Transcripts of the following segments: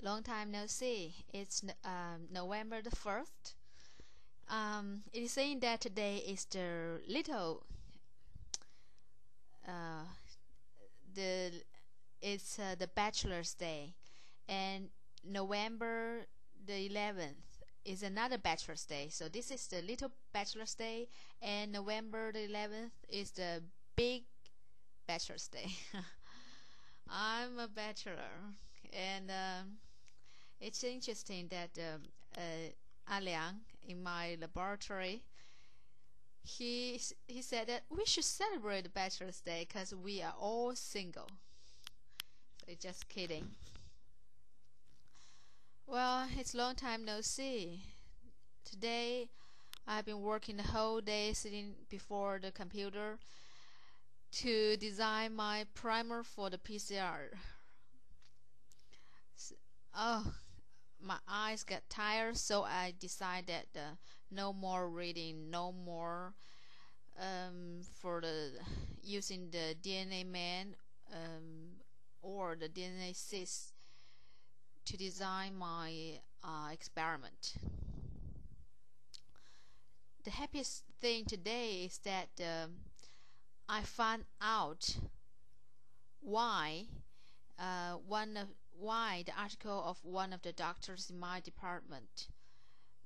long time no see. It's November the 1st. It is saying that today is the little uh, the it's the bachelor's day, and November the 11th is another bachelor's day. So this is the little bachelor's day, and November the 11th is the big bachelor's day. I'm a bachelor, and it's interesting that Aliang in my laboratory, he said that we should celebrate Bachelor's Day because we are all single. So just kidding. Well, it's long time no see. Today I've been working the whole day sitting before the computer to design my primer for the PCR. Oh, my eyes got tired, so I decided no more reading, no more for the using the DNA man or the DNA cis to design my experiment. The happiest thing today is that I found out why why the article of one of the doctors in my department,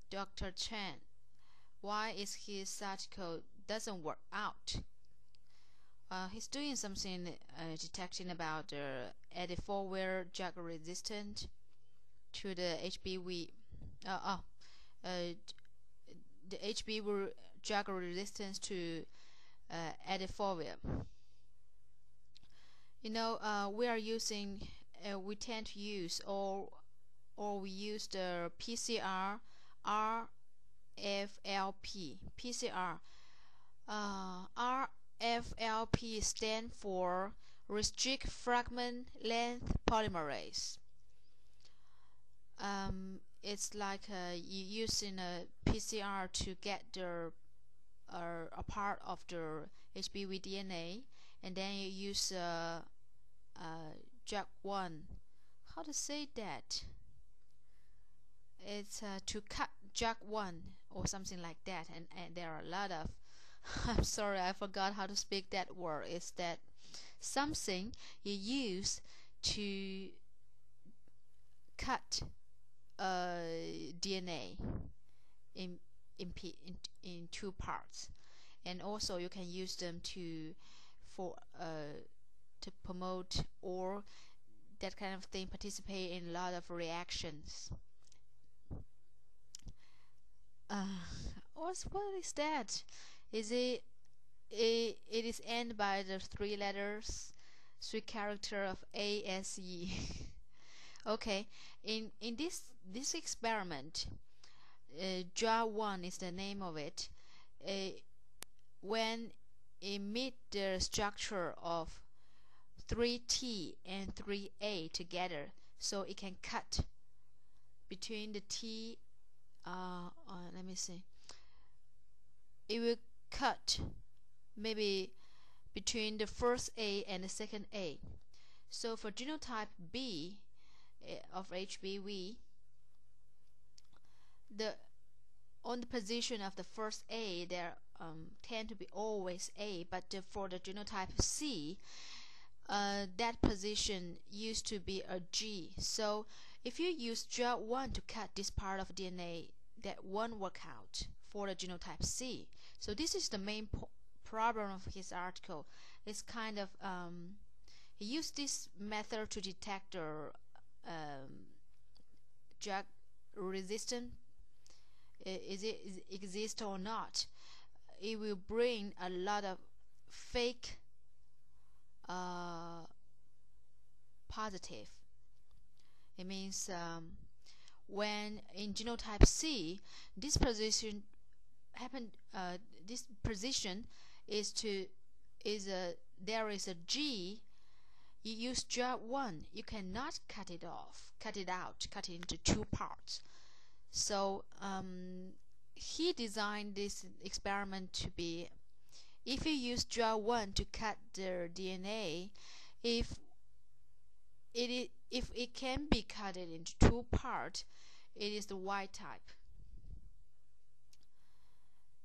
Dr. Chen, why is his article doesn't work out. He's doing something detecting about the antiviral drug resistant to the HBV the HBV drug resistance to antiviral. We are using we tend to use or we use the PCR RFLP. PCR RFLP stand for restrict fragment length polymerase. It's like you using a PCR to get the a part of the HBV DNA, and then you use Dra-1. How to say that? It's to cut Dra-1 or something like that, and there are a lot of I'm sorry, I forgot how to speak that word. It's that something you use to cut DNA in two parts, and also you can use them to promote or that kind of thing, participate in a lot of reactions. What is that? Is it is ended by the three character of ASE. Okay, in this experiment, Dra-1 is the name of it. When it meet the structure of 3T and 3A together, so it can cut between the T. Let me see. It will cut maybe between the first A and the second A. So for genotype B of HBV, on the position of the first A, there tend to be always A, but for the genotype C, that position used to be a G. So if you use Dra-1 to cut this part of DNA, that won't work out for the genotype C. So this is the main problem of his article. It's kind of he used this method to detect the drug resistant. Is it exist or not? It will bring a lot of fake positive. It means when in genotype C, this position happen. This position is there is a G. You use Dra-1, you cannot cut it out, cut it into two parts. So he designed this experiment to be, if you use Dra-1 to cut the DNA, if it if it can be cut into two parts, it is the Y type.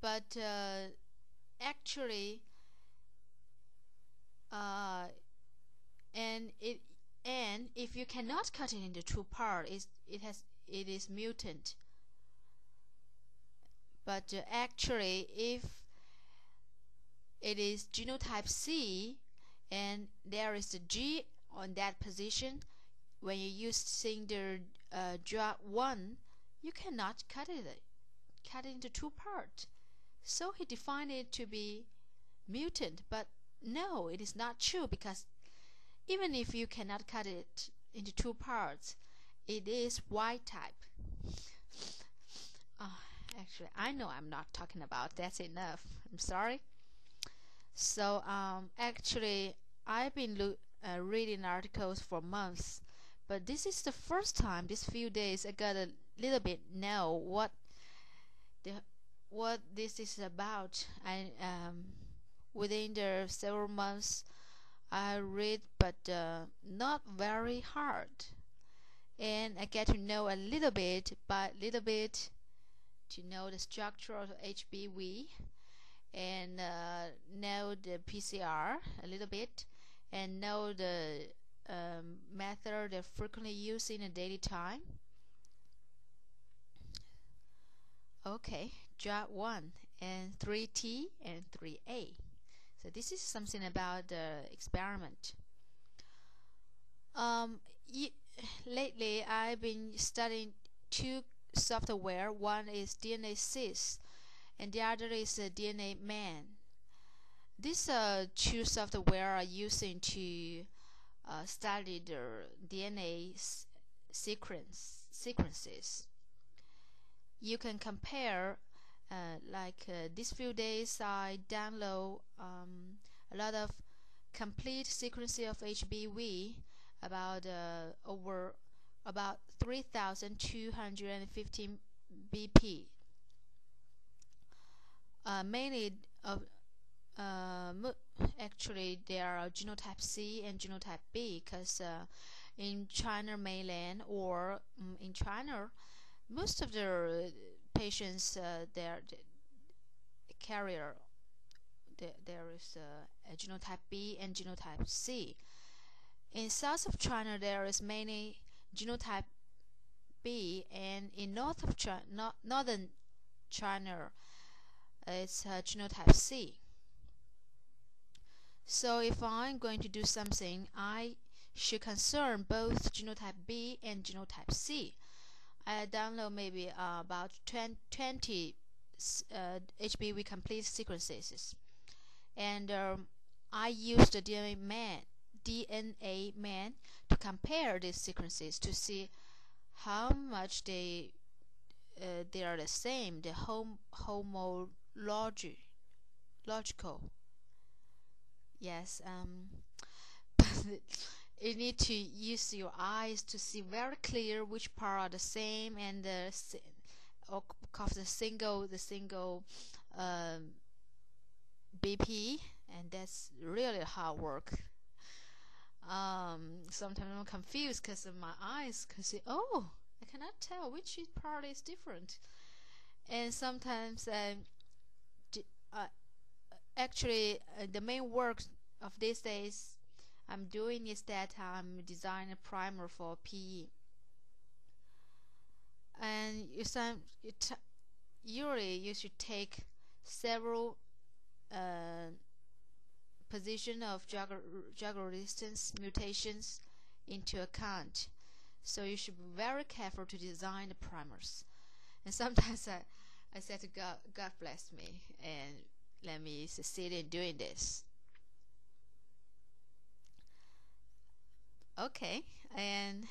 But actually, and if you cannot cut it into two parts, it is mutant. But actually, if it is genotype C and there is a G on that position, when you use the Dra-1, you cannot cut it into two parts. So he defined it to be mutant, but no, it is not true, because even if you cannot cut it into two parts, it is Y type. Actually, I know I'm not talking about. That's enough. I'm sorry. So actually, I've been reading articles for months, but this is the first time, this few days, I got a little bit know what this is about. I within the several months I read, but not very hard, and I get to know a little bit by little bit, to know the structure of HBV, and know the PCR a little bit, and know the method they're frequently used in a daily time. Okay, Dra-1 and 3T and 3A. So this is something about the experiment. Lately, I've been studying two software. One is DNA-Sys, and the other is DNA-Man. These two software are using to study the DNA sequences. You can compare, these few days I download a lot of complete sequences of HBV, about over about 3,215 BP. Mainly of actually there are genotype C and genotype B, because in China mainland or in China, most of the patients, they're carrier, there is a genotype B and genotype C. In south of China, there is mainly genotype B, and in north of China, northern China, it's genotype C. So if I'm going to do something, I should concern both genotype B and genotype C. I download maybe about 20 HBV complete sequences, and I use the DNA-Man to compare these sequences to see how much they are the same, the homological. Yes, you need to use your eyes to see very clear which part are the same, and of the single BP, and that's really hard work. Sometimes I'm confused because of my eyes, because I cannot tell which part is different, and sometimes actually the main work of these days I'm doing is that I'm designing a primer for PE, and usually you should take several position of drug resistance mutations into account. So you should be very careful to design the primers. And sometimes I say to God, God bless me and let me succeed in doing this. Okay, and